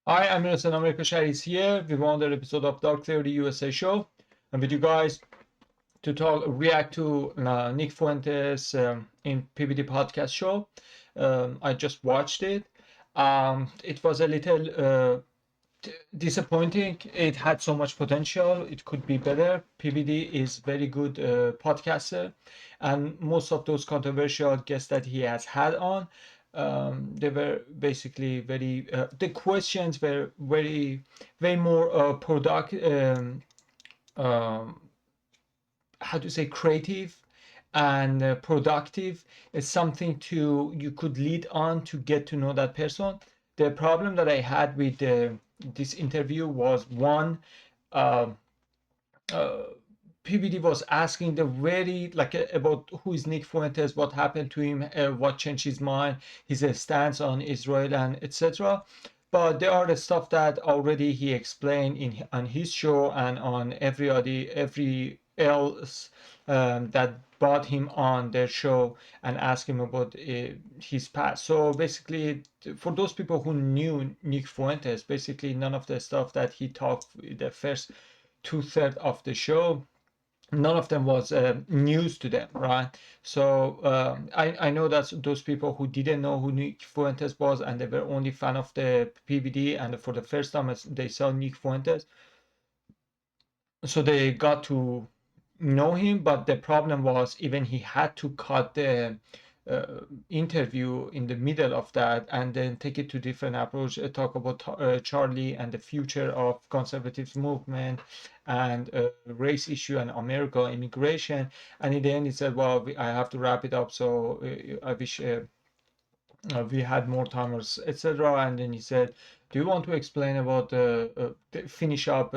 Hi, I'm Innocent America Shahis here with another episode of Dark Theory USA show. I'm with you guys to react to Nick Fuentes in PBD Podcast show. I just watched it. It was a little disappointing. It had so much potential. It could be better. PBD is very good podcaster, and most of those controversial guests that he has had on, they were basically very. The questions were way more um, how to say creative and productive. It's something to you could lead on to get to know that person. The problem that I had with this interview was one, uh, uh, PBD was asking the very about who is Nick Fuentes, what happened to him, what changed his mind, his stance on Israel, and etc. But there are the stuff that already he explained on his show and on every else that brought him on their show and asked him about his past. So basically, for those people who knew Nick Fuentes, basically none of the stuff that he talked the first two-thirds of the show, none of them was news to them, right? So I know that those people who didn't know who Nick Fuentes was and they were only fan of the PBD, and for the first time they saw Nick Fuentes, so they got to know him. But the problem was, even he had to cut the interview in the middle of that and then take it to different approach, talk about Charlie and the future of conservative movement and race issue and America immigration. And in the end he said, well, I have to wrap it up, so I wish we had more time, etc. And then he said, do you want to explain about finish up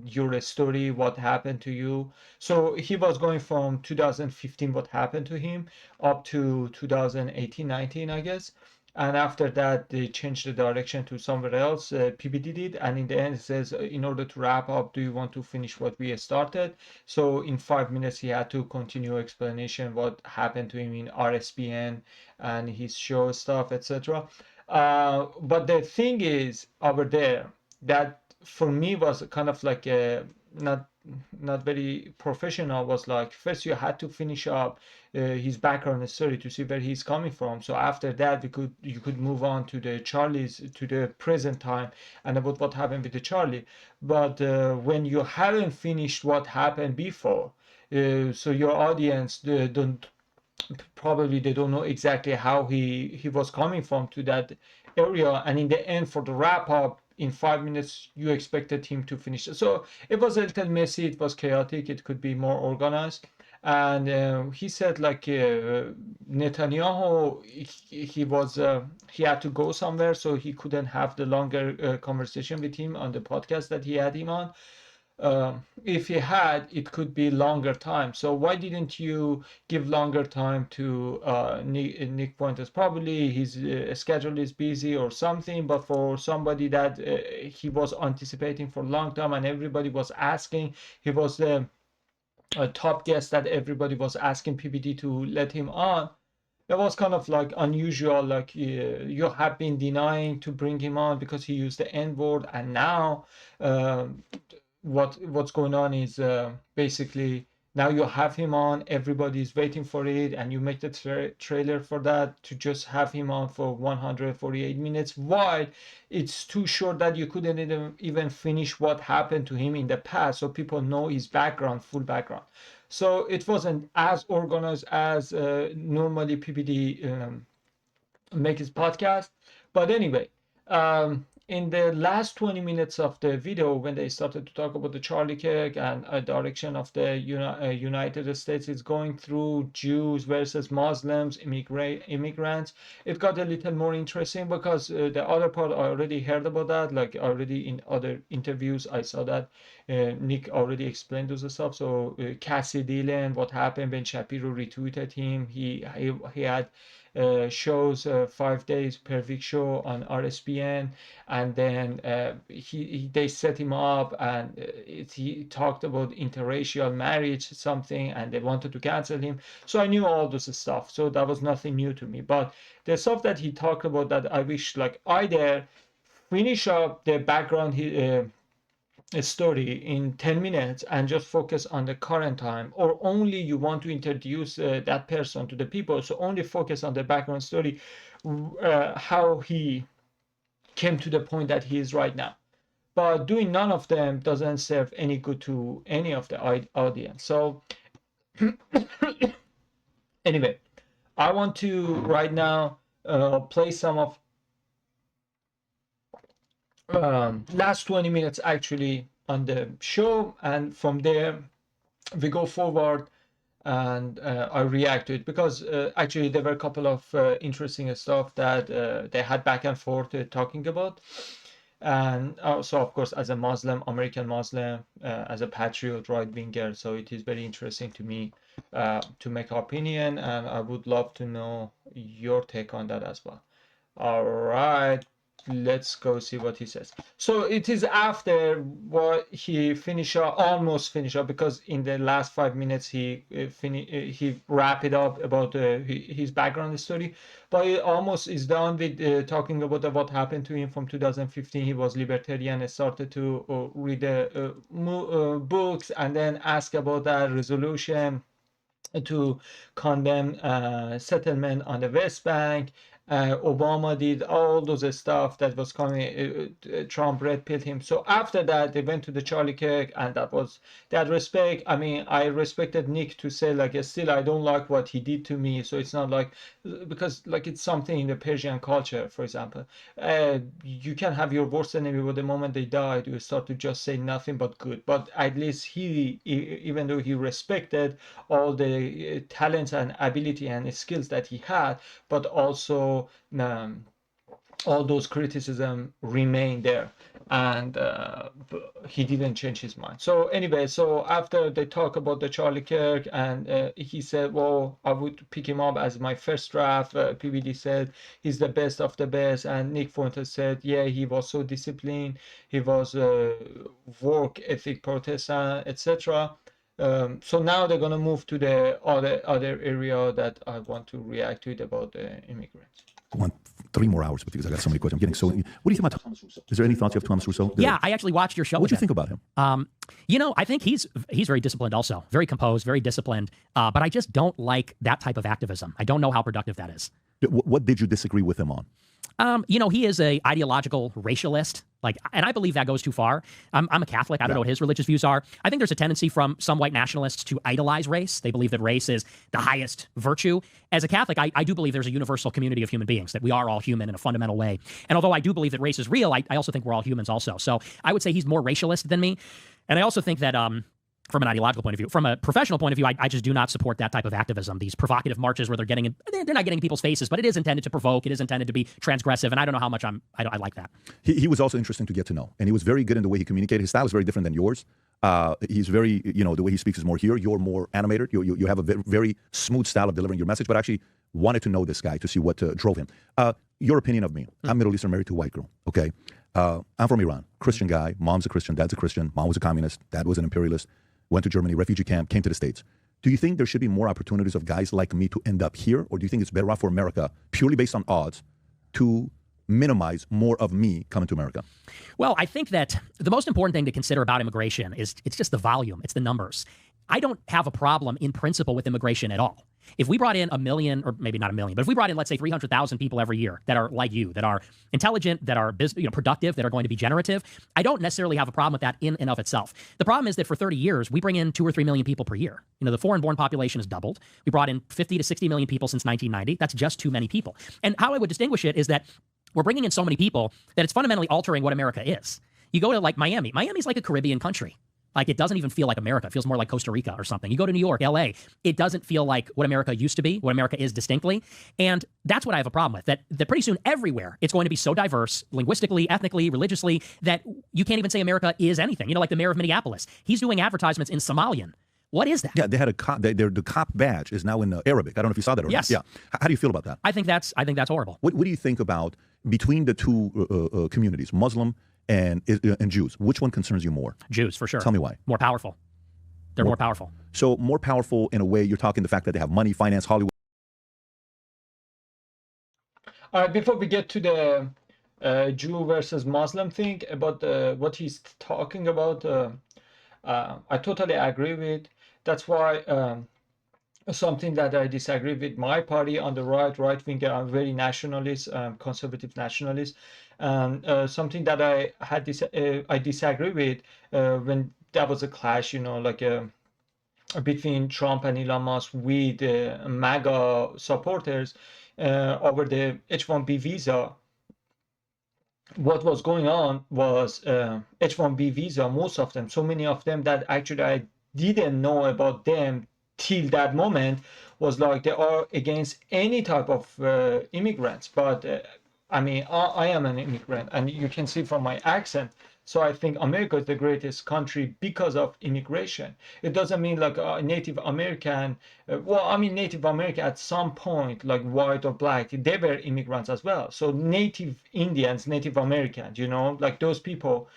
your story, what happened to you? So he was going from 2015, what happened to him, up to 2018, 19, I guess. And after that, they changed the direction to somewhere else. PBD did, and in the end, it says, in order to wrap up, do you want to finish what we started? So in 5 minutes, he had to continue explanation what happened to him in RSPN and his show stuff, etc. But the thing is over there that for me was kind of like a not very professional, was like, first you had to finish up his background story to see where he's coming from, so after that you could move on to the Charlie's, to the present time, and about what happened with the Charlie. But when you haven't finished what happened before, so your audience don't, probably they don't know exactly how he was coming from to that area, and in the end, for the wrap up in 5 minutes, you expected him to finish it. So it was a little messy, it was chaotic, it could be more organized. And he said like Netanyahu, he had to go somewhere, so he couldn't have the longer conversation with him on the podcast that he had him on. If he had, it could be longer time. So why didn't you give longer time to Nick Pointers? Probably his schedule is busy or something, but for somebody that he was anticipating for a long time and everybody was asking, he was the top guest that everybody was asking PBD to let him on. That was kind of like unusual, like you have been denying to bring him on because he used the N word, and now um, what's going on is basically now you have him on, everybody's waiting for it, and you make the trailer for that to just have him on for 148 minutes. Why? It's too short that you couldn't even finish what happened to him in the past, so people know his background, full background. So it wasn't as organized as normally PBD make his podcast. But anyway, in the last 20 minutes of the video, when they started to talk about the Charlie Kirk and a direction of the United States is going through, Jews versus Muslims, immigrants, it got a little more interesting, because the other part I already heard about that, like already in other interviews I saw that Nick already explained those stuff. So Cassie Dillon, what happened when Shapiro retweeted him, he had shows 5 days per week show on RSPN, and then they set him up, and he talked about interracial marriage something, and they wanted to cancel him. So I knew all this stuff, so that was nothing new to me. But the stuff that he talked about that I wish like either finish up the background story in 10 minutes and just focus on the current time, or only you want to introduce that person to the people, so only focus on the background story, how he came to the point that he is right now. But doing none of them doesn't serve any good to any of the audience. So anyway, I want to right now play some of last 20 minutes actually on the show, and from there we go forward, and I react to it, because actually there were a couple of interesting stuff that they had back and forth talking about. And also, of course, as a Muslim, American Muslim, as a patriot, right-winger, so it is very interesting to me to make opinion, and I would love to know your take on that as well. All right, let's go see what he says. So it is after what he almost finish up, because in the last 5 minutes he wrap it up about his background story, but it almost is done with talking about what happened to him from 2015. He was libertarian, started to read books, and then ask about that resolution to condemn settlement on the West Bank. Obama did all those stuff that was coming. Trump red pilled him. So after that, they went to the Charlie Kirk, and that was that respect. I mean, I respected Nick to say like, still I don't like what he did to me. So it's not like, because like it's something in the Persian culture, for example. You can have your worst enemy, but the moment they die, you start to just say nothing but good. But at least he, even though he respected all the talents and ability and skills that he had, but also all those criticism remain there, and he didn't change his mind. So anyway, so after they talk about the Charlie Kirk, and he said, well, I would pick him up as my first draft. PBD said he's the best of the best, and Nick Fuentes said, yeah, he was so disciplined, he was a work ethic protestant, etc. So now they're going to move to the other area that I want to react to it about the immigrants. I want 3 more hours with you because I got so many questions. I'm getting so. What do you think about Thomas Russo? Is there any thoughts you have Thomas Russo? Yeah, I actually watched your show. What do you think about him? You know, I think he's very disciplined also, very composed, very disciplined. But I just don't like that type of activism. I don't know how productive that is. What did you disagree with him on? You know, he is a ideological racialist, and I believe that goes too far. I'm a Catholic. I don't know what his religious views are. I think there's a tendency from some white nationalists to idolize race. They believe that race is the highest virtue. As a Catholic, I do believe there's a universal community of human beings, that we are all human in a fundamental way. And although I do believe that race is real, I also think we're all humans also. So I would say he's more racialist than me. And I also think that from an ideological point of view, from a professional point of view, I just do not support that type of activism. These provocative marches where they're not getting in people's faces, but it is intended to provoke. It is intended to be transgressive, and I don't know how much I like that. He was also interesting to get to know, and he was very good in the way he communicated. His style is very different than yours. He's very, the way he speaks is more here. You're more animated. You have a very smooth style of delivering your message, but I actually wanted to know this guy to see what drove him. Your opinion of me. I'm Middle Eastern, married to a white girl, okay? I'm from Iran, Christian guy. Mom's a Christian, dad's a Christian. Mom was a communist, dad was an imperialist. Went to Germany, refugee camp, came to the States. Do you think there should be more opportunities of guys like me to end up here? Or do you think it's better off for America, purely based on odds, to minimize more of me coming to America? Well, I think that the most important thing to consider about immigration is it's just the volume. It's the numbers. I don't have a problem in principle with immigration at all. If we brought in 1 million, or maybe not 1 million, but if we brought in, let's say, 300,000 people every year that are like you, that are intelligent, that are productive, that are going to be generative, I don't necessarily have a problem with that in and of itself. The problem is that for 30 years, we bring in 2 or 3 million people per year. The foreign-born population has doubled. We brought in 50 to 60 million people since 1990. That's just too many people. And how I would distinguish it is that we're bringing in so many people that it's fundamentally altering what America is. You go to like Miami. Miami's like a Caribbean country. Like, it doesn't even feel like America. It feels more like Costa Rica or something. You go to New York, LA, it doesn't feel like what America used to be, what America is distinctly. And that's what I have a problem with, that pretty soon everywhere it's going to be so diverse, linguistically, ethnically, religiously, that you can't even say America is anything. Like the mayor of Minneapolis, he's doing advertisements in Somalian. What is that? Yeah, they had a cop. The cop badge is now in Arabic. I don't know if you saw that or yes. not. Yeah. How do you feel about that? I think that's horrible. What do you think about between the two communities, Muslim and Jews? Which one concerns you more? Jews, for sure. Tell me why. More powerful. They're more powerful. So more powerful in a way. You're talking the fact that they have money, finance, Hollywood. All right. Before we get to the Jew versus Muslim thing about what he's talking about. I totally agree with. That's why something that I disagree with my party on the right winger. I'm very nationalist, conservative nationalist. Something that I disagree with when there was a clash, like between Trump and Elon Musk with MAGA supporters over the H-1B visa. What was going on was H-1B visa, most of them, so many of them that actually I didn't know about them till that moment, was like they are against any type of immigrants. But I mean, I am an immigrant, and you can see from my accent. So I think America is the greatest country because of immigration. It doesn't mean like a Native American. Well, I mean, Native American at some point, like white or black, they were immigrants as well. So Native Indians, Native Americans, like those people.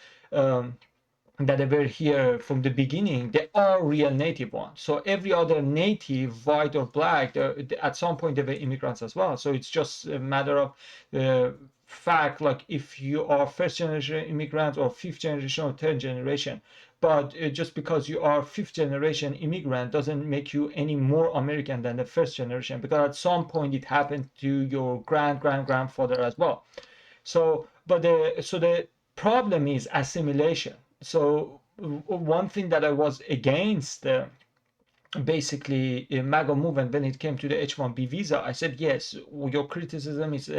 That they were here from the beginning, they are real native ones. So every other native, white or black, at some point they were immigrants as well. So it's just a matter of fact, like if you are first generation immigrant or fifth generation or third generation. But just because you are fifth generation immigrant doesn't make you any more American than the first generation, because at some point it happened to your grandfather as well. So the problem is assimilation. So one thing that I was against basically MAGA movement when it came to the H-1B visa, I said, yes, your criticism is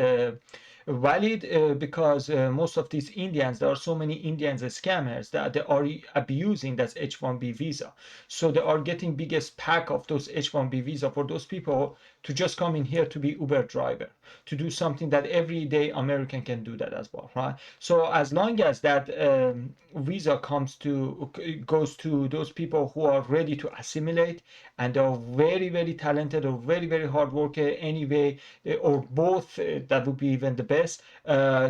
valid because most of these Indians, there are so many Indians as scammers that they are abusing that H-1B visa. So they are getting biggest pack of those H-1B visa for those people to just come in here to be Uber driver, to do something that everyday American can do that as well, right? So as long as that visa goes to those people who are ready to assimilate and are very, very talented or very, very hard worker anyway, or both, that would be even the best,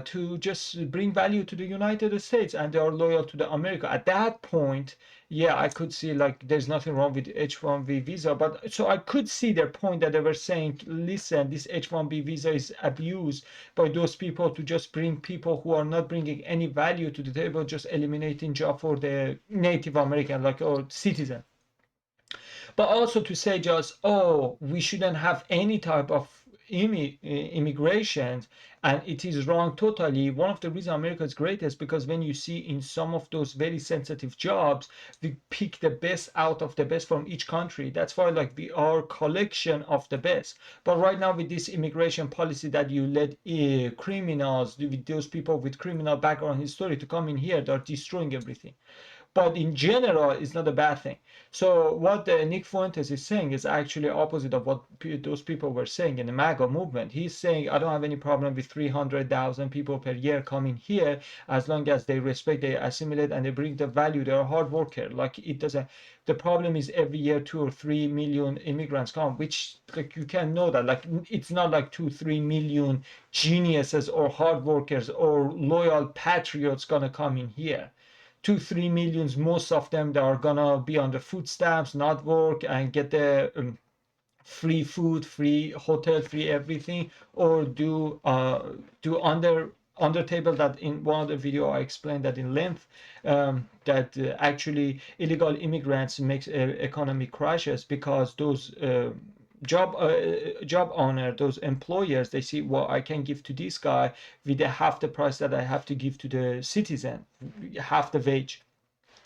to just bring value to the United States, and they are loyal to the America. At that point, yeah, I could see like there's nothing wrong with H-1B visa. But so I could see their point that they were saying, listen, this H-1B visa is abused by those people to just bring people who are not bringing any value to the table, just eliminating job for the Native American, like, or citizen. But also to say just, oh, we shouldn't have any type of immigration, and it is wrong totally. One of the reasons America is great is because when you see in some of those very sensitive jobs, we pick the best out of the best from each country. That's why like we are collection of the best. But right now with this immigration policy that you let criminals, with those people with criminal background history to come in here, they're destroying everything. But in general, it's not a bad thing. So what Nick Fuentes is saying is actually opposite of what those people were saying in the MAGA movement. He's saying, I don't have any problem with 300,000 people per year coming here as long as they respect, they assimilate, and they bring the value. They're a hard worker. Like it doesn't. The problem is every year 2 or 3 million immigrants come, which like you can know that like it's not like 2 or 3 million geniuses or hard workers or loyal patriots gonna come in here. 2 3 millions, most of them that are gonna be on the food stamps, not work, and get the free food, free hotel, free everything, or do under table. That in one of the video I explained that in length, that actually illegal immigrants makes economic crashes because those job owner, those employers, they see, well, I can give to this guy with half the price that I have to give to the citizen, half the wage,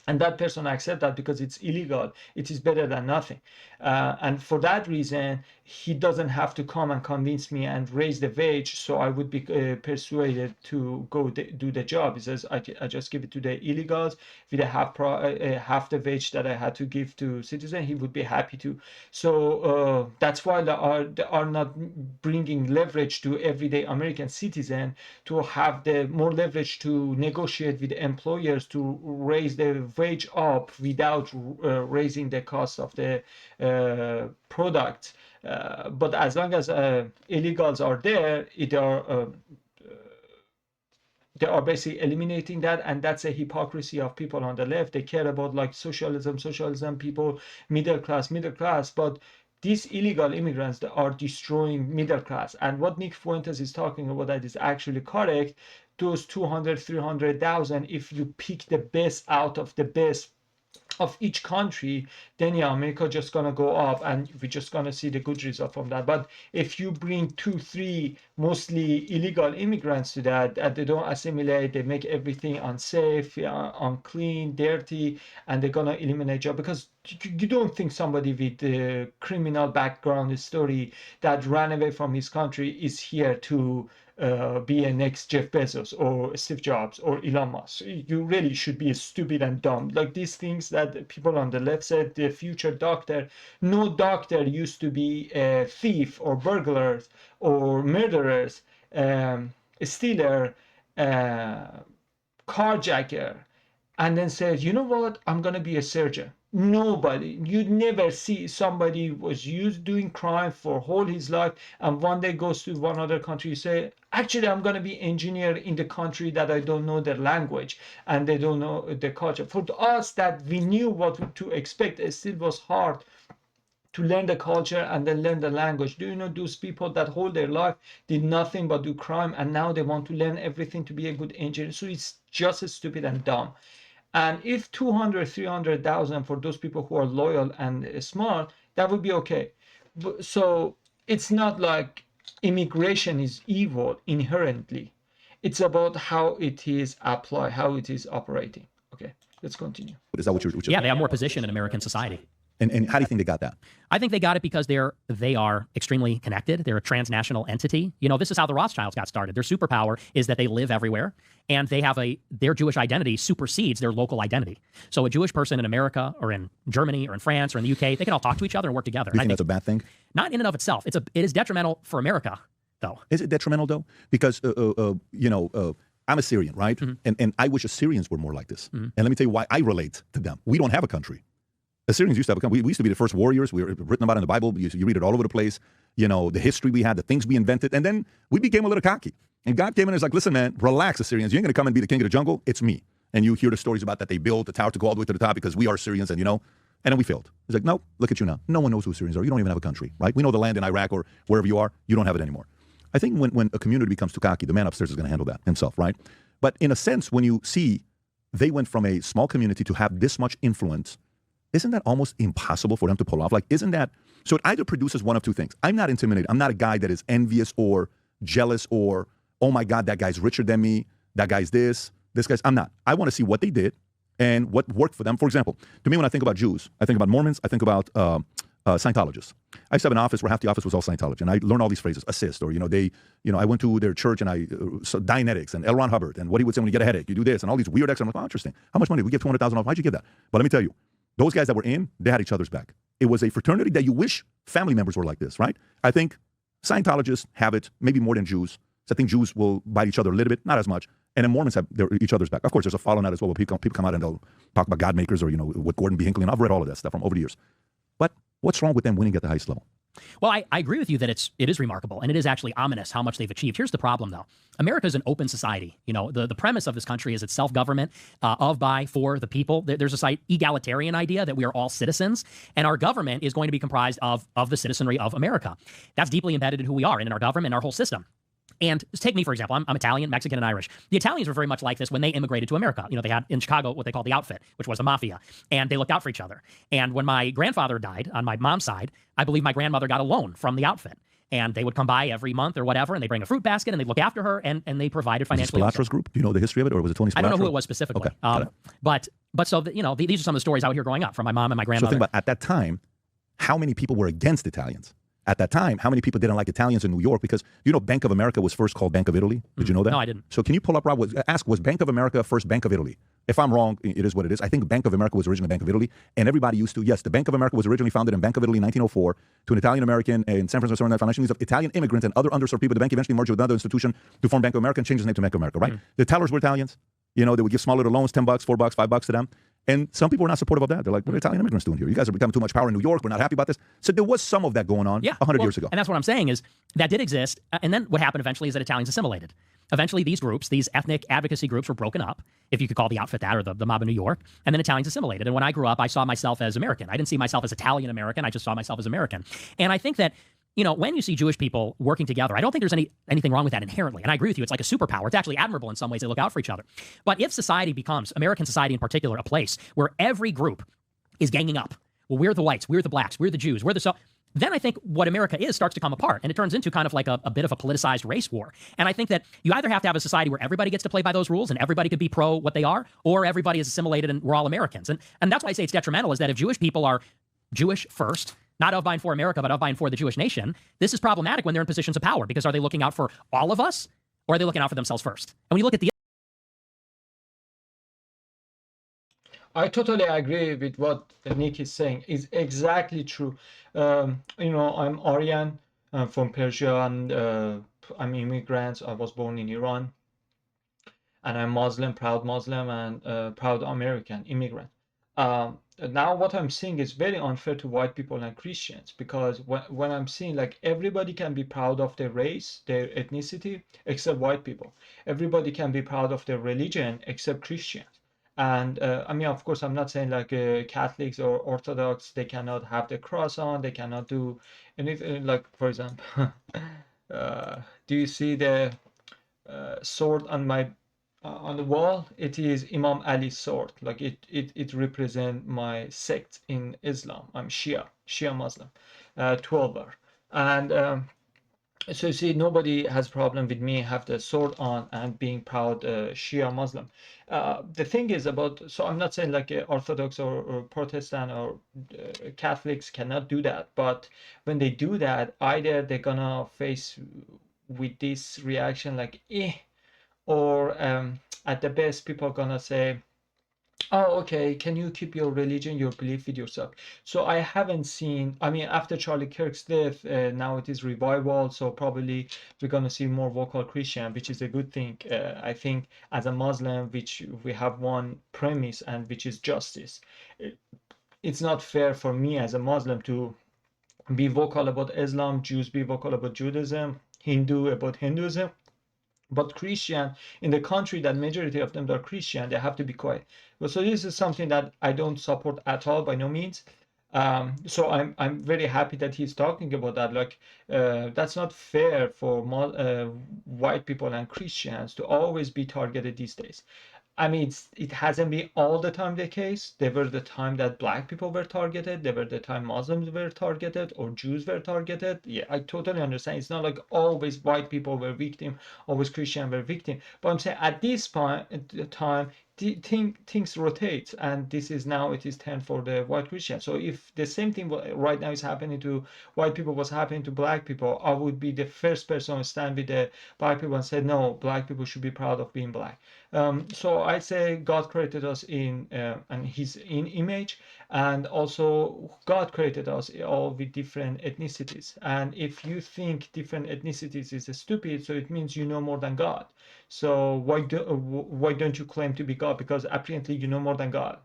and that person accept that because it's illegal. It is better than nothing, and for that reason he doesn't have to come and convince me and raise the wage, so I would be persuaded to go do the job. He says, I just give it to the illegals with a half the wage that I had to give to citizen. He would be happy to. So that's why they are not bringing leverage to everyday American citizen to have the more leverage to negotiate with employers to raise the wage up without raising the cost of the product. But as long as illegals are there, they are basically eliminating that, and that's a hypocrisy of people on the left. They care about like socialism, people, middle class, but these illegal immigrants that are destroying middle class. And what Nick Fuentes is talking about, that is actually correct. those 200, 300,000, if you pick the best out of the best of each country, then yeah, America just gonna go up, and we're just gonna see the good result from that. But if you bring 2, 3 mostly illegal immigrants to that, they don't assimilate, they make everything unsafe, unclean, dirty, and they're gonna eliminate job, because you don't think somebody with a criminal background story that ran away from his country is here to be a next Jeff Bezos or Steve Jobs or Elon Musk. You really should be stupid and dumb. Like these things that people on the left said, the future doctor. No doctor used to be a thief or burglars or murderers, a stealer, carjacker, and then says, you know what, I'm going to be a surgeon. Nobody, you'd never see somebody was doing crime for whole his life, and one day goes to one other country, say, actually, I'm going to be engineer in the country that I don't know their language and they don't know the culture. For us that we knew what to expect, it still was hard to learn the culture and then learn the language. Do you know those people that whole their life did nothing but do crime, and now they want to learn everything to be a good engineer? So it's just as stupid and dumb. And if 200, 300,000 for those people who are loyal and smart, that would be okay. So it's not like immigration is evil inherently. It's about how it is applied, how it is operating. Okay, let's continue. Is that what you're Yeah, they have more position in American society. And how do you think they got that? I think they got it because they are extremely connected. They're a transnational entity. You know, this is how the Rothschilds got started. Their superpower is that they live everywhere, and they have their Jewish identity supersedes their local identity. So a Jewish person in America or in Germany or in France or in the UK, they can all talk to each other and work together. Do you think that's a bad thing? Not in and of itself. It is detrimental for America, though. Is it detrimental though? Because I'm Assyrian, right? Mm-hmm. And I wish Assyrians were more like this. Mm-hmm. And let me tell you why I relate to them. We don't have a country. Assyrians used to have a country. We used to be the first warriors. We were written about in the Bible. You read it all over the place. You know, the history we had, the things we invented. And then we became a little cocky. And God came in and was like, listen, man, relax, Assyrians. You ain't going to come and be the king of the jungle. It's me. And you hear the stories about that they built the tower to go all the way to the top because we are Assyrians, and and then we failed. He's like, no, look at you now. No one knows who Assyrians are. You don't even have a country, right? We know the land in Iraq or wherever you are. You don't have it anymore. I think when a community becomes too cocky, the man upstairs is going to handle that himself, right? But in a sense, when you see they went from a small community to have this much influence, isn't that almost impossible for them to pull off? Like, isn't that, so it either produces one of two things. I'm not intimidated. I'm not a guy that is envious or jealous or, oh my God, that guy's richer than me. That guy's this guy's, I'm not. I want to see what they did and what worked for them. For example, to me, when I think about Jews, I think about Mormons, I think about Scientologists. I used to have an office where half the office was all Scientology, and I learned all these phrases, assist, or, I went to their church and Dianetics and L. Ron Hubbard, and what he would say when you get a headache, you do this, and all these weird extra. I'm like, oh, interesting. How much money? We give $200,000 off. Why'd you give that? But let me tell you, those guys that were in, they had each other's back. It was a fraternity that you wish family members were like this, right? I think Scientologists have it maybe more than Jews. So I think Jews will bite each other a little bit, not as much. And then Mormons have each other's back. Of course, there's a fallout out as well where people come out and they'll talk about God makers or, with Gordon B. Hinckley. And I've read all of that stuff from over the years. But what's wrong with them winning at the highest level? Well, I agree with you that it is remarkable, and it is actually ominous how much they've achieved. Here's the problem, though. America is an open society. The premise of this country is it's self-government, of, by, for the people. There's a egalitarian idea that we are all citizens, and our government is going to be comprised of the citizenry of America. That's deeply embedded in who we are and in our government and our whole system. And take me, for example, I'm Italian, Mexican, and Irish. The Italians were very much like this when they immigrated to America. They had in Chicago what they called the outfit, which was a mafia, and they looked out for each other. And when my grandfather died on my mom's side, I believe my grandmother got a loan from the outfit. And they would come by every month or whatever, and they bring a fruit basket, and they'd look after her, and they provided financial. Was it Spilatra's group? Do you know the history of it, or was it Tony Spilatra? I don't know who it was specifically. Okay, but so these are some of the stories out here growing up from my mom and my grandmother. So think about at that time, how many people were against Italians? At that time, how many people didn't like Italians in New York? Because, Bank of America was first called Bank of Italy. Did you know that? No, I didn't. So can you pull up, Rob, was Bank of America first Bank of Italy? If I'm wrong, it is what it is. I think Bank of America was originally Bank of Italy, and everybody used to, yes, the Bank of America was originally founded in Bank of Italy in 1904 to an Italian-American in San Francisco, and the financial needs of Italian immigrants and other underserved people. The bank eventually merged with another institution to form Bank of America and changed its name to Bank of America, right? The tellers were Italians. They would give small little loans, $10, $4, $5 to them. And some people were not supportive of that. They're like, what are Italian immigrants doing here? You guys are becoming too much power in New York. We're not happy about this. So there was some of that going on 100 years ago. And that's what I'm saying is that did exist. And then what happened eventually is that Italians assimilated. Eventually, these groups, these ethnic advocacy groups were broken up, if you could call the outfit that, or the mob of New York, and then Italians assimilated. And when I grew up, I saw myself as American. I didn't see myself as Italian-American. I just saw myself as American. And I think that, when you see Jewish people working together, I don't think there's anything wrong with that inherently. And I agree with you. It's like a superpower. It's actually admirable in some ways. They look out for each other. But if society becomes, American society in particular, a place where every group is ganging up, well, we're the whites, we're the blacks, we're the Jews, then I think what America is starts to come apart, and it turns into kind of like a bit of a politicized race war. And I think that you either have to have a society where everybody gets to play by those rules and everybody could be pro what they are, or everybody is assimilated and we're all Americans. And that's why I say it's detrimental, is that if Jewish people are Jewish first, not of by and for America, but of by and for the Jewish nation, this is problematic when they're in positions of power, because are they looking out for all of us, or are they looking out for themselves first? And when you look at the I totally agree with what Nick is saying. It's exactly true. I'm Aryan. I'm from Persia, and I'm immigrant. I was born in Iran, and I'm Muslim, proud Muslim, and proud American immigrant. Now what I'm seeing is very unfair to white people and Christians, because when I'm seeing like everybody can be proud of their race, their ethnicity, except white people. Everybody can be proud of their religion except Christians. And of course, I'm not saying like Catholics or Orthodox, they cannot have the cross on, they cannot do anything. Like, for example, do you see the sword on my on the wall? It is Imam Ali's sword. Like it represents my sect in Islam. I'm Shia Muslim, 12er. And so you see, nobody has problem with me have the sword on and being proud Shia Muslim. The thing is so I'm not saying like Orthodox or Protestant or Catholics cannot do that, but when they do that, either they're gonna face with this reaction like or at the best people are gonna say, oh, okay, can you keep your religion, your belief with yourself? So I haven't seen, after Charlie Kirk's death, now it is revival, so probably we're going to see more vocal Christian, which is a good thing. I think as a Muslim, which we have one premise, and which is justice. It's not fair for me as a Muslim to be vocal about Islam, Jews be vocal about Judaism, Hindu about Hinduism. But Christian, in the country that majority of them are Christian, they have to be quiet. So this is something that I don't support at all, by no means. So I'm very happy that he's talking about that. Like that's not fair for white people and Christians to always be targeted these days. It hasn't been all the time the case. There were the time that black people were targeted. There were the time Muslims were targeted or Jews were targeted. Yeah, I totally understand. It's not like always white people were victim, always Christian were victim. But I'm saying at this point, at the time, things rotate, and this is now it is 10 for the white Christian. So if the same thing right now is happening to white people was happening to black people, I would be the first person to stand with the black people and say, no, black people should be proud of being black. So I say God created us in his image, and also God created us all with different ethnicities. And if you think different ethnicities is stupid, so it means you know more than God. So why don't you claim to be God? Because apparently you know more than God.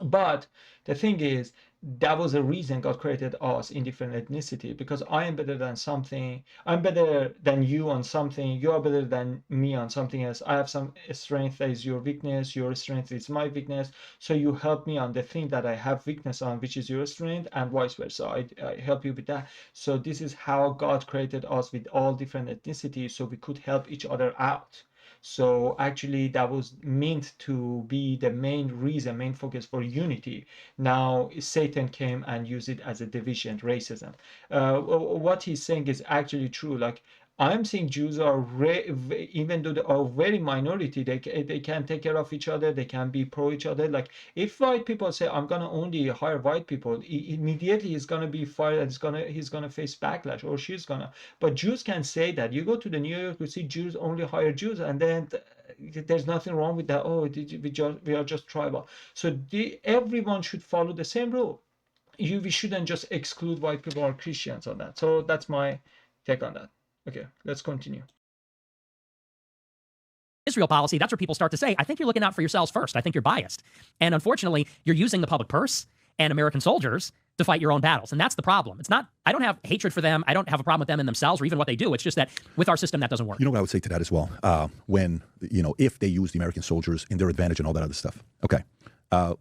But the thing is, that was a reason God created us in different ethnicity, because I am better than something. I'm better than you on something. You are better than me on something else. I have some strength that is your weakness. Your strength is my weakness. So you help me on the thing that I have weakness on, which is your strength, and vice versa. I help you with that. So this is how God created us with all different ethnicities, so we could help each other out. So actually that was meant to be the main focus for unity. Now Satan came and used it as a division, racism. What he's saying is actually true. Like I'm seeing Jews are even though they are very minority, they can take care of each other, they can be pro each other. Like if white people say I'm gonna only hire white people, immediately he's gonna be fired and he's gonna face backlash, or she's gonna. But Jews can say that. You go to the New York, you see Jews only hire Jews, and then there's nothing wrong with that. Oh, we are just tribal. So everyone should follow the same rule. We shouldn't just exclude white people or Christians on that. So that's my take on that. Okay, let's continue. Israel policy, that's where people start to say, I think you're looking out for yourselves first. I think you're biased. And unfortunately, you're using the public purse and American soldiers to fight your own battles. And that's the problem. It's not, I don't have hatred for them. I don't have a problem with them in themselves or even what they do. It's just that with our system, that doesn't work. You know what I would say to that as well? If they use the American soldiers in their advantage and all that other stuff. Okay.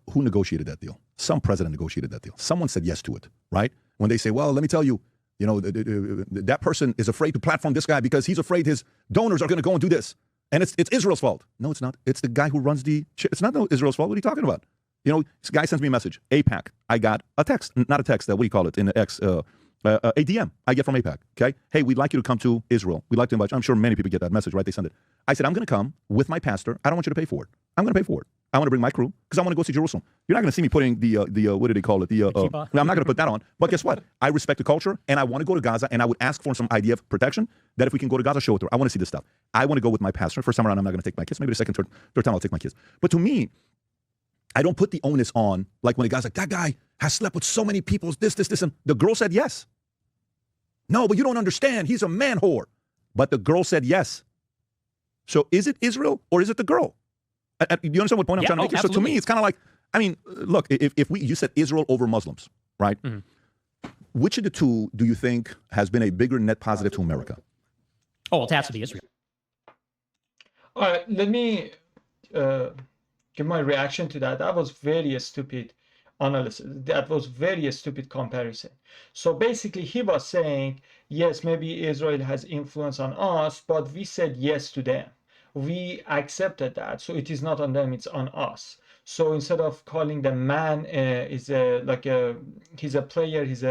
Who negotiated that deal? Some president negotiated that deal. Someone said yes to it, right? When they say, well, let me tell you, You know, that person is afraid to platform this guy because he's afraid his donors are going to go and do this. And it's Israel's fault. No, it's not. It's the guy who runs it's not Israel's fault. What are you talking about? You know, this guy sends me a message. APAC. I got a text. Not a text. What do you call it? In the X. A DM I get from APAC. Okay. Hey, we'd like you to come to Israel. We'd like to invite you. I'm sure many people get that message, right? They send it. I said, I'm going to come with my pastor. I don't want you to pay for it. I'm going to pay for it. I want to bring my crew because I want to go see Jerusalem. You're not going to see me putting the what do they call it? I'm not going to put that on. But guess what? I respect the culture, and I want to go to Gaza, and I would ask for some idea of protection that if we can go to Gaza, show it to her. I want to see this stuff. I want to go with my pastor. First time around, I'm not going to take my kids. Maybe the second, third time I'll take my kids. But to me, I don't put the onus on, like when a guy's like, that guy has slept with so many people, this, and the girl said yes. No, but you don't understand. He's a man whore. But the girl said yes. So is it Israel or is it the girl? Do you understand what point I'm trying to make? Absolutely. So to me, it's kind of like, I mean, look, if you said Israel over Muslims, right? Mm-hmm. Which of the two do you think has been a bigger net positive to America? Oh, it has to be Israel. All right, let me give my reaction to that. That was very stupid analysis. That was very stupid comparison. So basically, he was saying, yes, maybe Israel has influence on us, but we said yes to them. We accepted that, so it is not on them; it's on us. So instead of calling the man he's a player, he's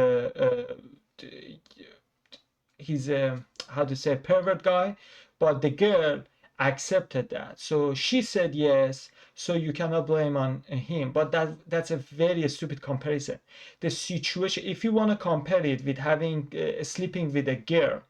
a how to say pervert guy, but the girl accepted that. So she said yes, so you cannot blame on him. But that's a very stupid comparison. The situation, if you want to compare it with having sleeping with a girl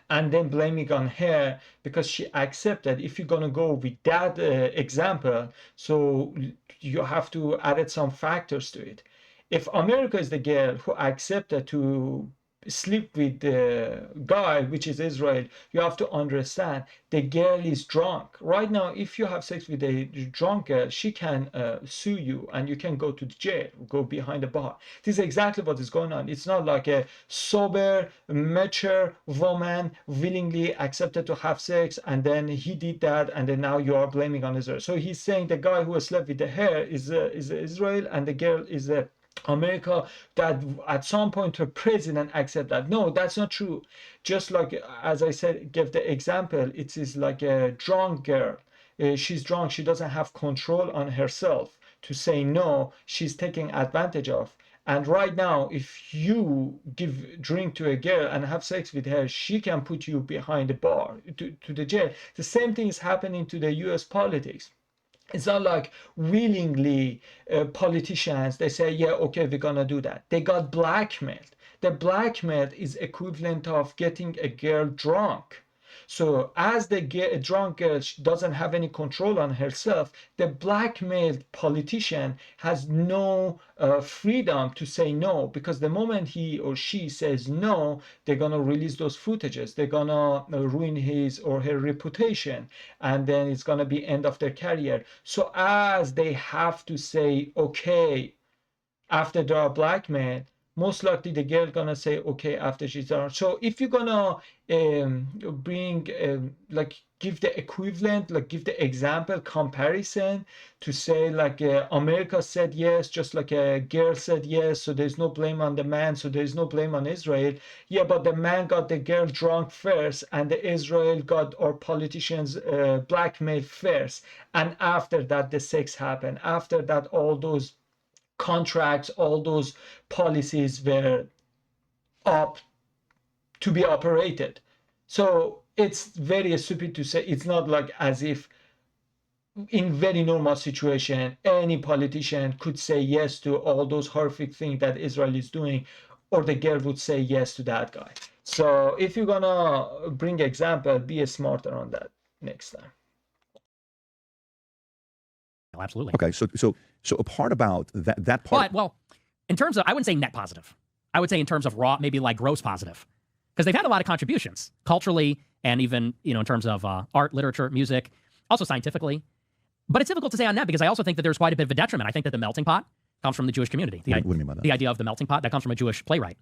and then blaming on her because she accepted, if you're going to go with that example, so you have to add some factors to it. If America is the girl who accepted to sleep with the guy, which is Israel, you have to understand the girl is drunk. Right now, if you have sex with a drunk girl, she can sue you and you can go to the jail, go behind the bar. This is exactly what is going on. It's not like a sober, mature woman willingly accepted to have sex and then he did that and then now you are blaming on Israel. So he's saying the guy who slept with the hair is Israel and the girl is America, that at some point her president accept that. No, that's not true. Just like, as I said, give the example, it is like a drunk girl. She's drunk, she doesn't have control on herself to say no, she's taking advantage of. And right now, if you give drink to a girl and have sex with her, she can put you behind the bar, to the jail. The same thing is happening to the US politics. It's not like willingly politicians, they say, yeah, okay, we're gonna do that. They got blackmailed. The blackmail is equivalent of getting a girl drunk. So as the drunk girl doesn't have any control on herself, the blackmailed politician has no freedom to say no, because the moment he or she says no, they're gonna release those footages. They're gonna ruin his or her reputation, and then it's gonna be end of their career. So as they have to say okay after they are blackmailed, most likely the girl gonna say okay after she's done. So if you're gonna bring like give the equivalent, like give the example comparison to say like America said yes, just like a girl said yes, so there's no blame on the man, so there's no blame on Israel. Yeah, but the man got the girl drunk first and the Israel got our politicians blackmailed first, and after that the sex happened. After that all those contracts, all those policies were up to be operated. So it's very stupid to say, it's not like as if in very normal situation any politician could say yes to all those horrific things that Israel is doing, or the girl would say yes to that guy. So if you're gonna bring example, be smarter on that next time. Absolutely. Okay, so a part about that part. But, well, in terms of, I wouldn't say net positive. I would say in terms of raw, maybe like gross positive, because they've had a lot of contributions culturally and even, in terms of art, literature, music, also scientifically. But it's difficult to say on that because I also think that there's quite a bit of a detriment. I think that the melting pot comes from the Jewish community. What do you mean by that? The idea of the melting pot, that comes from a Jewish playwright.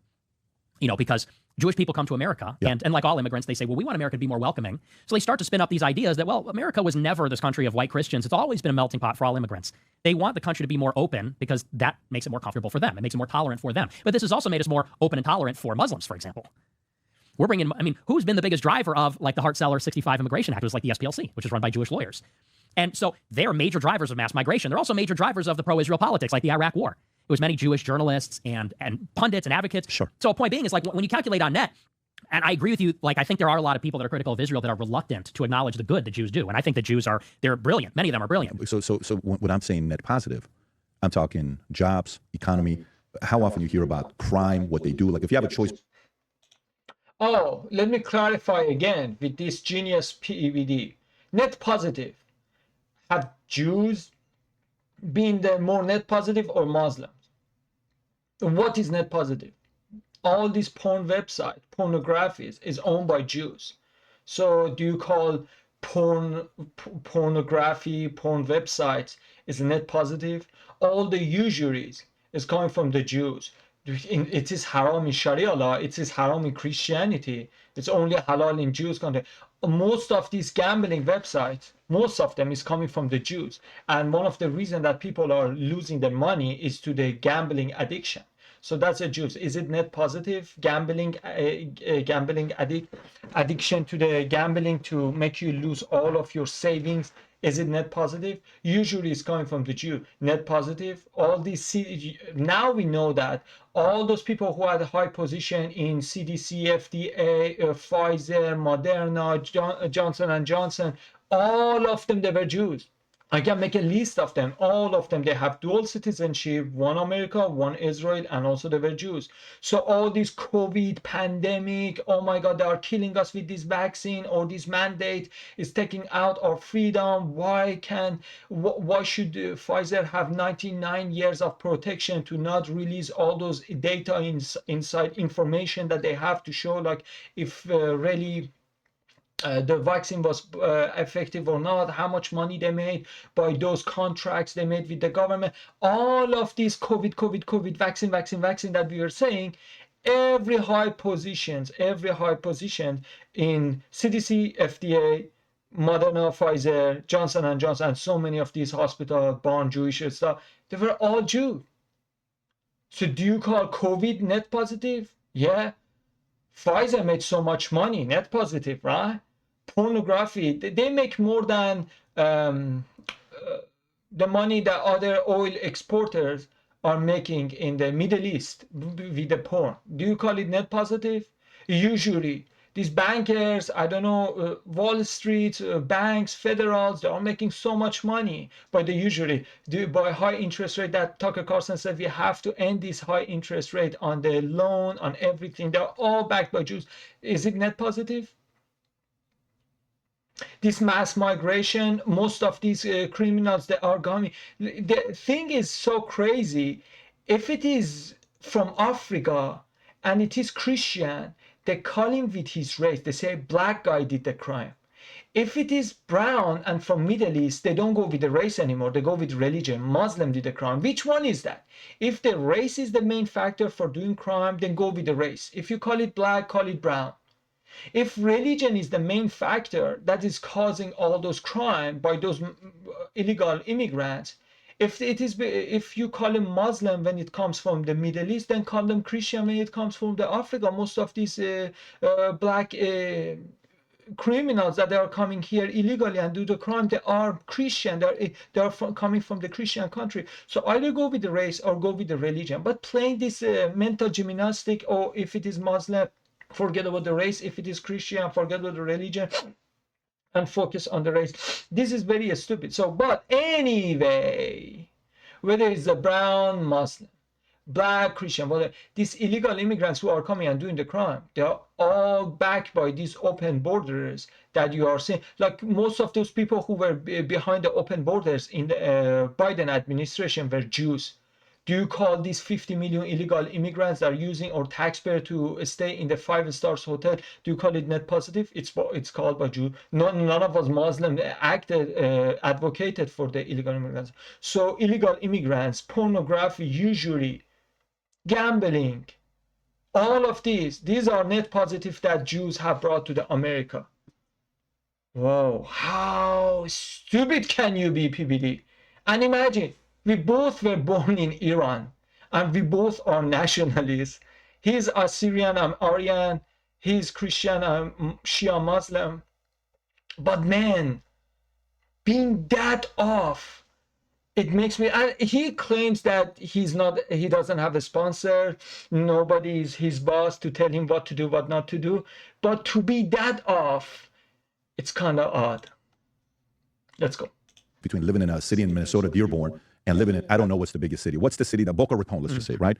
because Jewish people come to America, and like all immigrants, they say, well, we want America to be more welcoming. So they start to spin up these ideas that, well, America was never this country of white Christians. It's always been a melting pot for all immigrants. They want the country to be more open because that makes it more comfortable for them. It makes it more tolerant for them. But this has also made us more open and tolerant for Muslims, for example. We're bringing, who's been the biggest driver of like the Hart-Celler 65 Immigration Act? It was like the SPLC, which is run by Jewish lawyers. And so they are major drivers of mass migration. They're also major drivers of the pro-Israel politics, like the Iraq War. It was many Jewish journalists and pundits and advocates. Sure. So a point being is like when you calculate on net, and I agree with you, like I think there are a lot of people that are critical of Israel that are reluctant to acknowledge the good that Jews do. And I think the Jews they're brilliant. Many of them are brilliant. So when I'm saying net positive, I'm talking jobs, economy. How often you hear about crime, what they do. Like if you have a choice. Oh, let me clarify again with this genius PBD. Net positive. Have Jews been the more net positive or Muslims? What is net positive? All these porn websites, pornographies is owned by Jews. So do you call pornography, porn websites is net positive? All the usuries is coming from the Jews. It is haram in Sharia law. It is haram in Christianity. It's only halal in Jews country. Most of these gambling websites, most of them is coming from the Jews. And one of the reasons that people are losing their money is to the gambling addiction. So that's a Jews. Is it net positive? Gambling addiction to the gambling to make you lose all of your savings. Is it net positive? Usually it's coming from the Jew. Net positive. All these now we know that all those people who had a high position in CDC, FDA, Pfizer, Moderna, Johnson and Johnson, all of them they were Jews. I can make a list of them. All of them, they have dual citizenship, one America, one Israel, and also they were Jews. So all this COVID pandemic, oh my God, they are killing us with this vaccine or this mandate is taking out our freedom. Why should Pfizer have 99 years of protection to not release all those data inside information that they have to show like if really the vaccine was effective or not, how much money they made by those contracts they made with the government. All of these COVID, vaccine that we were saying, every high position in CDC, FDA, Moderna, Pfizer, Johnson and Johnson, and so many of these hospitals, born Jewish and stuff, they were all Jew. So do you call COVID net positive? Yeah. Pfizer made so much money, net positive, right? Pornography, they make more than the money that other oil exporters are making in the Middle East with the porn. Do you call it net positive? Usually, these bankers, I don't know, Wall Street, banks, federals, they are making so much money by by high interest rate that Tucker Carlson said we have to end this high interest rate on the loan, on everything. They're all backed by Jews. Is it net positive? This mass migration, most of these criminals that are coming. The thing is so crazy. If it is from Africa and it is Christian, they call him with his race. They say black guy did the crime. If it is brown and from Middle East, they don't go with the race anymore. They go with religion. Muslim did the crime. Which one is that? If the race is the main factor for doing crime, then go with the race. If you call it black, call it brown. If religion is the main factor that is causing all those crime by those illegal immigrants, if you call them Muslim when it comes from the Middle East, then call them Christian when it comes from the Africa. Most of these black criminals that are coming here illegally and do the crime, they are Christian. They are coming from the Christian country. So either go with the race or go with the religion. But playing this mental gymnastic, or if it is Muslim, forget about the race. If it is Christian, forget about the religion and focus on the race. This is very stupid. So, but anyway, whether it's a brown Muslim, black Christian, whatever, these illegal immigrants who are coming and doing the crime, they are all backed by these open borders that you are seeing. Like most of those people who were behind the open borders in the Biden administration were Jews. Do you call these 50 million illegal immigrants that are using our taxpayer to stay in the 5-star hotel, do you call it net positive? It's called by Jew. None of us Muslims advocated for the illegal immigrants. So illegal immigrants, pornography, usually gambling, All of these are net positive that Jews have brought to the America. Whoa, how stupid can you be, PBD? And imagine, we both were born in Iran, and we both are nationalists. He's Assyrian, I'm Aryan. He's Christian, I'm Shia Muslim. But man, being that off, it makes me. And he claims that he doesn't have a sponsor. Nobody is his boss to tell him what to do, what not to do. But to be that off, it's kind of odd. Let's go. Between living in a city in Minnesota, Dearborn, and living in, I don't know what's the biggest city. What's the city that Boca Raton, let's just say, right?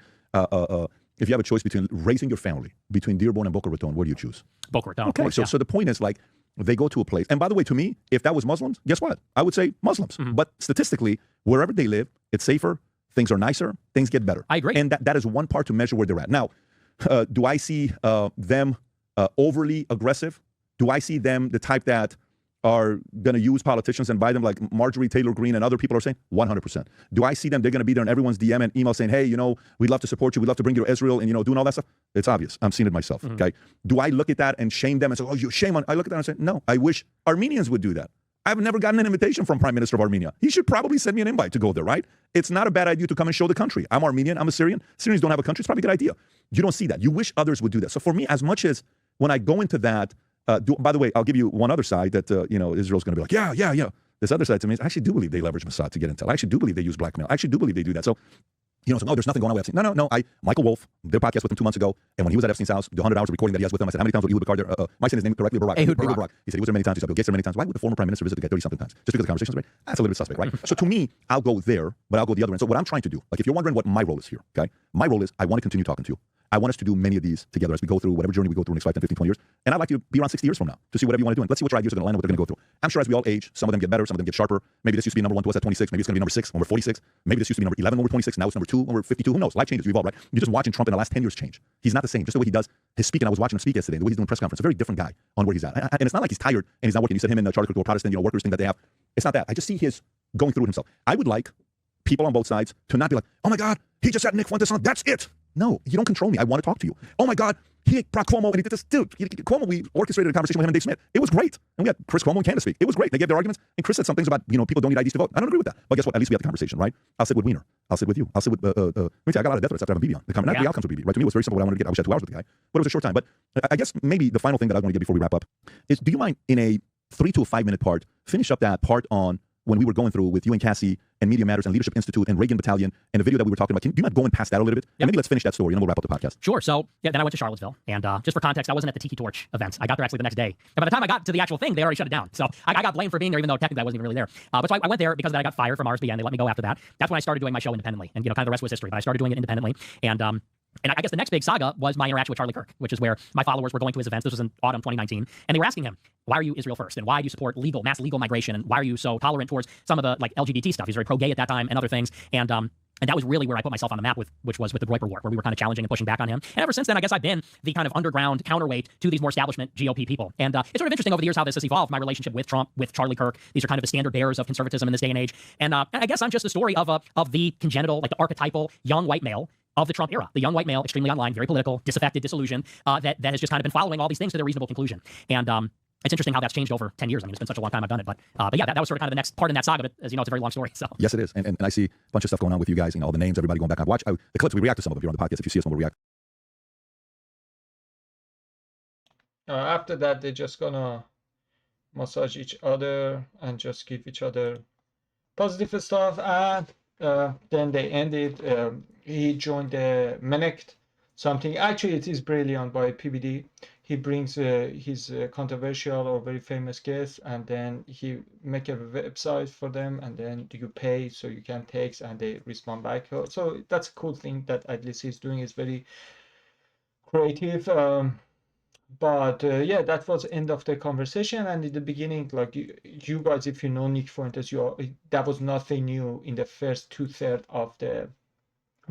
If you have a choice between raising your family, between Dearborn and Boca Raton, what do you choose? Boca Raton. Okay, so the point is, like, they go to a place. And by the way, to me, if that was Muslims, guess what? I would say Muslims. But statistically, wherever they live, it's safer, things are nicer, things get better. I agree. And that is one part to measure where they're at. Now, do I see them overly aggressive? Do I see them the type that are going to use politicians and buy them like Marjorie Taylor Greene and other people are saying? 100%. Do I see them, they're going to be there in everyone's DM and email saying, hey, we'd love to support you. We'd love to bring you to Israel and, doing all that stuff? It's obvious. I'm seeing it myself, okay? Do I look at that and shame them and say, oh, you shame on? I look at that and say, no, I wish Armenians would do that. I've never gotten an invitation from Prime Minister of Armenia. He should probably send me an invite to go there, right? It's not a bad idea to come and show the country. I'm Armenian, I'm Assyrian. Syrians don't have a country. It's probably a good idea. You don't see that. You wish others would do that. So for me, as much as when I go into that, by the way, I'll give you one other side that, Israel's going to be like, yeah. This other side to me is I actually do believe they leverage Mossad to get intel. I actually do believe they use blackmail. I actually do believe they do that. So, there's nothing going on with Epstein. No. Michael Wolff, did a podcast with him 2 months ago. And when he was at Epstein's house, the 100 hours of recording that he has with him, I said, how many times was Ehud Barak there? Am I saying his name correctly? Ehud Barak. He said he was there many times. He said Bill Gates there many times. Why would the former prime minister visit the guy 30-something times? Just because the conversation's right? That's a little bit suspect, right? So to me, I'll go there, but I'll go the other end. So what I'm trying to do, like if you're wondering what my role is here, okay? My role is I want to continue talking to you. I want us to do many of these together as we go through whatever journey we go through in the next 5, 10, 15, 20 years. And I'd like to be around 60 years from now to see whatever you want to do. And let's see what your ideas are going to line up, what they're going to go through. I'm sure as we all age, some of them get better, some of them get sharper. Maybe this used to be number 1 to us at 26. Maybe it's going to be number 6 when we're 46. Maybe this used to be number 11 when we're 26. Now it's number 2 when we're 52. Who knows? Life changes. We evolve, right? You're just watching Trump in the last 10 years change. He's not the same. Just the way he does his speaking. I was watching him speak yesterday. The way he's doing press conference. A very different guy on where he's at. And it's not like he's tired and he's not working. You said him and Charlie Kirk, Protestant, workers thing that they have. It's not that. I just see his going through it himself. I would like people on both sides to not be like, oh my God, he just had Nick Fuentes on. That's it. No, you don't control me. I want to talk to you. Oh my God, he brought Cuomo and he did this. Dude, Cuomo, we orchestrated a conversation with him and Dave Smith. It was great. And we had Chris Cuomo and Candace speak. It was great. They gave their arguments. And Chris said some things about, people don't need IDs to vote. I don't agree with that. But guess what? At least we had the conversation, right? I'll sit with Wiener. I'll sit with you. I'll sit with, I got a lot of death threats after having BB on. Not the outcomes of BB, right? To me, it was very simple what I wanted to get. I wish I had 2 hours with the guy, but it was a short time. But I guess maybe the final thing that I want to get before we wrap up is, do you mind in a 3 to 5 minute part, finish up that part on when we were going through with you and Cassie and Media Matters and Leadership Institute and Reagan Battalion and the video that we were talking about? Do you mind going past that a little bit? And maybe let's finish that story and then we'll wrap up the podcast. Sure. So then I went to Charlottesville, and just for context, I wasn't at the Tiki Torch event. I got there actually the next day. And by the time I got to the actual thing, they already shut it down. So I got blamed for being there, even though technically I wasn't even really there. But so I went there because then I got fired from RSBN, and they let me go after that. That's when I started doing my show independently, and kind of the rest was history. But I started doing it independently, and I guess the next big saga was my interaction with Charlie Kirk, which is where my followers were going to his events. This was in autumn 2019. And they were asking him, why are you Israel first? And why do you support mass legal migration? And why are you so tolerant towards some of the LGBT stuff? He's very pro-gay at that time and other things. And that was really where I put myself on the map, which was with the Groyper War, where we were kind of challenging and pushing back on him. And ever since then, I guess I've been the kind of underground counterweight to these more establishment GOP people. And it's sort of interesting over the years how this has evolved, my relationship with Trump, with Charlie Kirk. These are kind of the standard bearers of conservatism in this day and age. And I guess I'm just a story of the congenital, like the archetypal young white male of the Trump era, the young white male, extremely online, very political, disaffected, disillusioned, that has just kind of been following all these things to their reasonable conclusion. And it's interesting how that's changed over 10 years. I mean, it's been such a long time I've done it. But yeah, that was sort of kind of the next part in that saga. But as you know, it's a very long story. So yes, it is. And I see a bunch of stuff going on with you guys, all the names, everybody going back on. Watch the clips. We react to some of them here on the podcast. If you see us when we react. After that, they're just gonna massage each other and just give each other positive stuff. And then they ended. He joined the Menect something. Actually, it is brilliant by PBD. He brings his controversial or very famous guests, and then he make a website for them, and then you pay so you can text, and they respond back. So that's a cool thing that at least he's doing. Is very creative. But yeah, that was end of the conversation. And in the beginning, like you guys, if you know Nick Fuentes, that was nothing new in the first 2/3 of the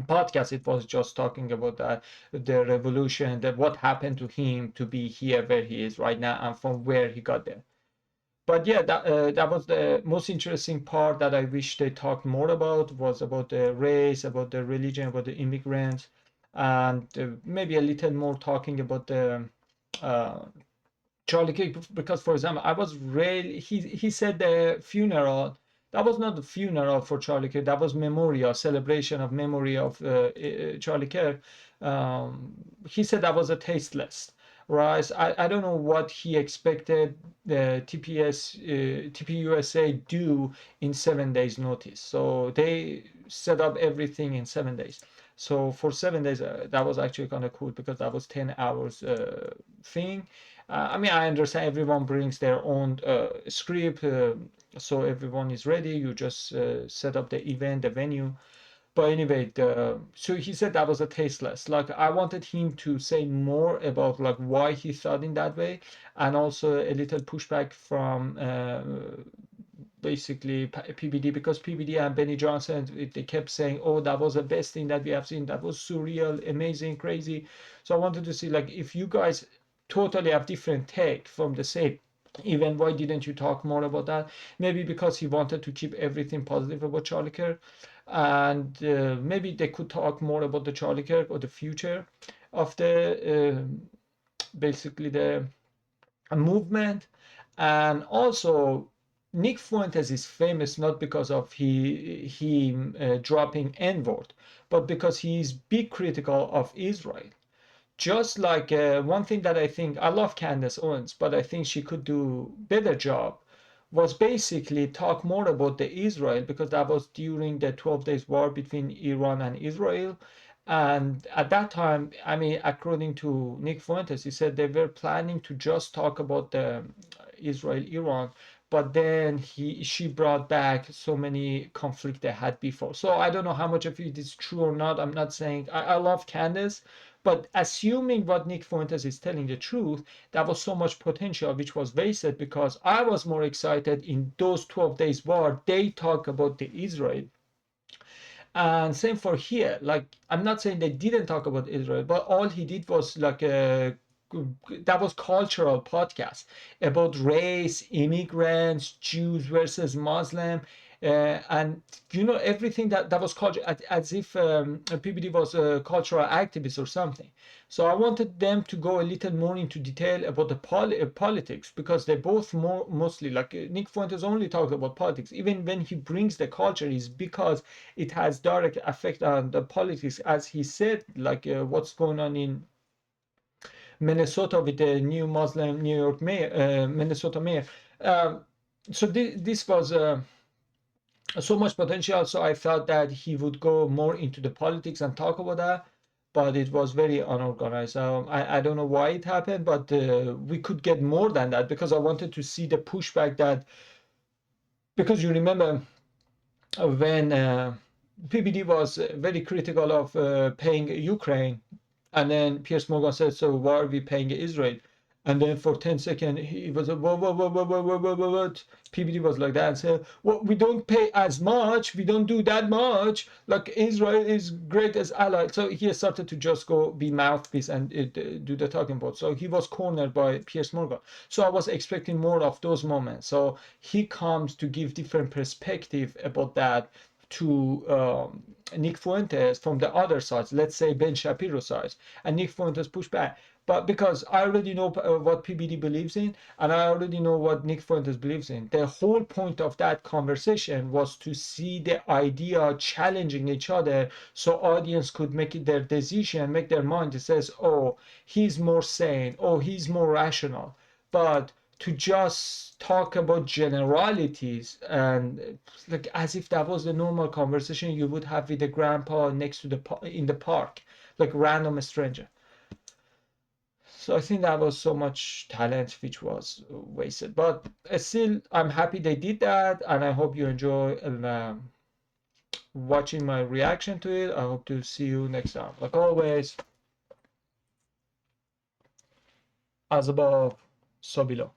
podcast. It was just talking about the revolution, that what happened to him to be here where he is right now and from where he got there. But yeah, that was the most interesting part that I wish they talked more about, was about the race, about the religion, about the immigrants. and maybe a little more talking about the Charlie Kirk, because for example, I was really he said the funeral, that was not the funeral for Charlie Kirk, that was memorial celebration of memory of Charlie Kirk. He said that was a tasteless, right? I don't know what he expected the TPUSA do in 7 days notice. So they set up everything in 7 days. So for 7 days, that was actually kind of cool because that was 10 hours thing. I mean, I understand everyone brings their own script, so everyone is ready. You just set up the event, the venue. But anyway, so he said that was a tasteless. Like I wanted him to say more about like why he thought in that way, and also a little pushback from basically PBD, because PBD and Benny Johnson, they kept saying, oh, that was the best thing that we have seen. That was surreal, amazing, crazy. So I wanted to see like if you guys totally have different take from the same event, why didn't you talk more about that? Maybe because he wanted to keep everything positive about Charlie Kirk, and maybe they could talk more about the Charlie Kirk or the future of the basically the movement. And also Nick Fuentes is famous not because of he dropping N-word, but because he is big critical of Israel. Just like one thing that I think, I love Candace Owens, but I think she could do better job, was basically talk more about the Israel, because that was during the 12 days war between Iran and Israel. And at that time, I mean, according to Nick Fuentes, he said they were planning to just talk about the Israel-Iran, but then she brought back so many conflict they had before. So I don't know how much of it is true or not. I'm not saying I love Candace, but assuming what Nick Fuentes is telling the truth, that was so much potential which was wasted, because I was more excited in those 12 days war. They talk about the Israel. And same for here. Like, I'm not saying they didn't talk about Israel, but all he did was like a that was cultural podcast about race, immigrants, Jews versus Muslim, and everything that was culture, as if PBD was a cultural activist or something. So I wanted them to go a little more into detail about the politics, because they both mostly like Nick Fuentes only talks about politics. Even when he brings the culture, is because it has direct effect on the politics, as he said, like what's going on in Minnesota with the new Muslim New York mayor, Minnesota mayor. So this was so much potential. So I felt that he would go more into the politics and talk about that, but it was very unorganized. I don't know why it happened, but we could get more than that, because I wanted to see the pushback that, because you remember when PBD was very critical of paying Ukraine, and then Piers Morgan said, so why are we paying Israel? And then for 10 seconds, he was a what? PBD was like that and said, well, we don't pay as much, we don't do that much. Like Israel is greatest ally. So he started to just go be mouthpiece and do the talking about. So he was cornered by Piers Morgan. So I was expecting more of those moments. So he comes to give different perspective about that to Nick Fuentes from the other sides, let's say Ben Shapiro sides, and Nick Fuentes push back. But because I already know what PBD believes in, and I already know what Nick Fuentes believes in, the whole point of that conversation was to see the idea challenging each other, so audience could make it their decision, make their mind. It says, oh, he's more sane, oh, he's more rational. But to just talk about generalities, and like as if that was the normal conversation you would have with a grandpa next to in the park, like random stranger. So I think that was so much talent which was wasted. But still, I'm happy they did that, and I hope you enjoy watching my reaction to it. I hope to see you next time. Like always, as above, so below.